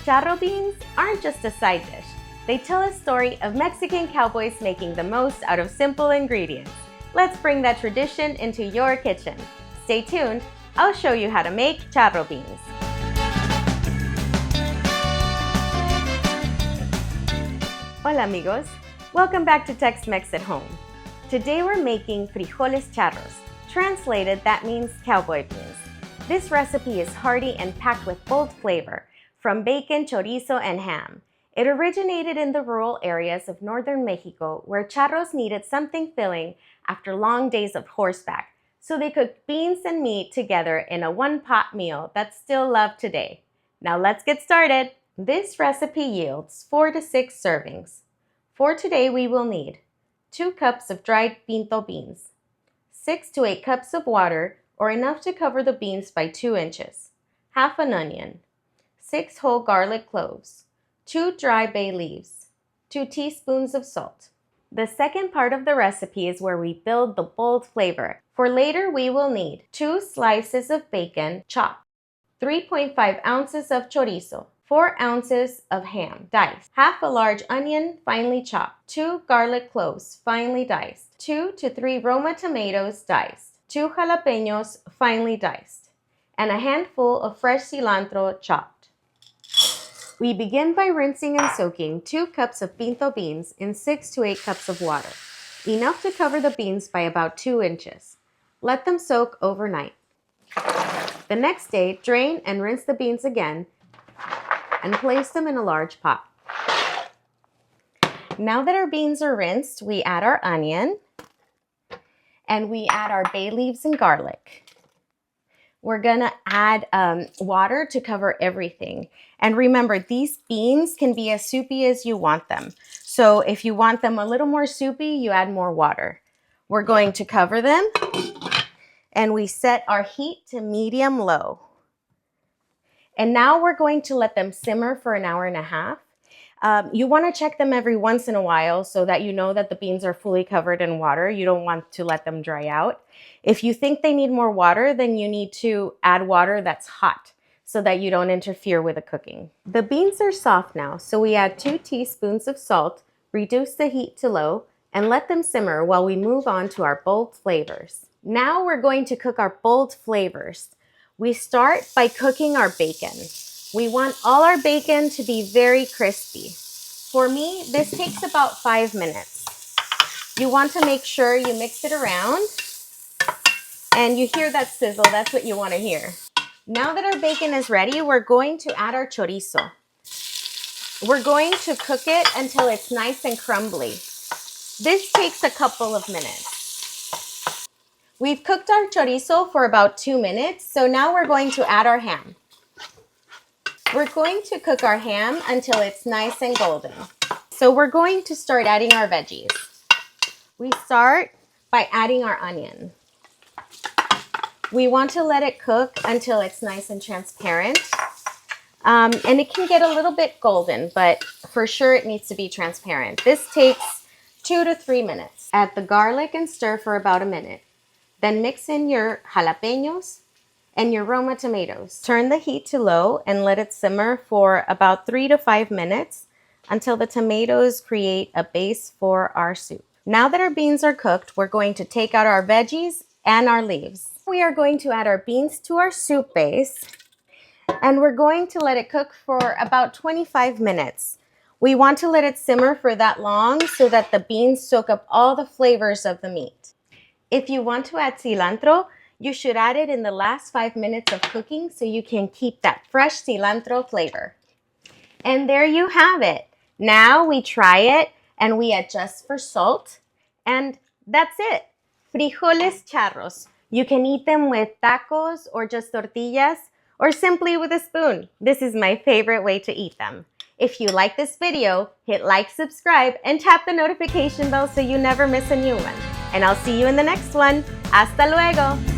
Charro beans aren't just a side dish. They tell a story of Mexican cowboys making the most out of simple ingredients. Let's bring that tradition into your kitchen. Stay tuned, I'll show you how to make charro beans. Hola amigos, welcome back to Tex-Mex at Home. Today we're making frijoles charros. Translated, that means cowboy beans. This recipe is hearty and packed with bold flavor, from bacon, chorizo, and ham. It originated in the rural areas of northern Mexico, where charros needed something filling after long days of horseback, so they cooked beans and meat together in a one-pot meal that's still loved today. Now let's get started. This recipe yields 4 to 6 servings. For today, we will need 2 cups of dried pinto beans, 6 to 8 cups of water, or enough to cover the beans by 2 inches, half an onion, 6 whole garlic cloves, 2 dry bay leaves, 2 teaspoons of salt. The second part of the recipe is where we build the bold flavor. For later, we will need 2 slices of bacon chopped, 3.5 ounces of chorizo, 4 ounces of ham diced, half a large onion finely chopped, 2 garlic cloves finely diced, 2 to 3 Roma tomatoes diced, 2 jalapeños finely diced, and a handful of fresh cilantro chopped. We begin by rinsing and soaking 2 cups of pinto beans in 6 to 8 cups of water, enough to cover the beans by about 2 inches. Let them soak overnight. The next day, drain and rinse the beans again and place them in a large pot. Now that our beans are rinsed, we add our onion and we add our bay leaves and garlic. We're gonna add water to cover everything. And remember, these beans can be as soupy as you want them. So if you want them a little more soupy, you add more water. We're going to cover them and we set our heat to medium-low. And now we're going to let them simmer for an hour and a half. You want to check them every once in a while so that you know that the beans are fully covered in water. You don't want to let them dry out. If you think they need more water, then you need to add water that's hot so that you don't interfere with the cooking. The beans are soft now, so we add 2 teaspoons of salt, reduce the heat to low, and let them simmer while we move on to our bold flavors. Now we're going to cook our bold flavors. We start by cooking our bacon. We want all our bacon to be very crispy. For me, this takes about 5 minutes. You want to make sure you mix it around and you hear that sizzle. That's what you want to hear. Now that our bacon is ready, we're going to add our chorizo. We're going to cook it until it's nice and crumbly. This takes a couple of minutes. We've cooked our chorizo for about 2 minutes, so now we're going to add our ham. We're going to cook our ham until it's nice and golden. So we're going to start adding our veggies. We start by adding our onion. We want to let it cook until it's nice and transparent. And it can get a little bit golden, but for sure it needs to be transparent. This takes 2 to 3 minutes. Add the garlic and stir for about a minute. Then mix in your jalapeños and your Roma tomatoes. Turn the heat to low and let it simmer for about 3 to 5 minutes until the tomatoes create a base for our soup. Now that our beans are cooked, we're going to take out our veggies and our leaves. We are going to add our beans to our soup base and we're going to let it cook for about 25 minutes. We want to let it simmer for that long so that the beans soak up all the flavors of the meat. If you want to add cilantro, you should add it in the last 5 minutes of cooking so you can keep that fresh cilantro flavor. And there you have it. Now we try it and we adjust for salt. And that's it. Frijoles charros. You can eat them with tacos or just tortillas or simply with a spoon. This is my favorite way to eat them. If you like this video, hit like, subscribe, and tap the notification bell so you never miss a new one. And I'll see you in the next one. Hasta luego!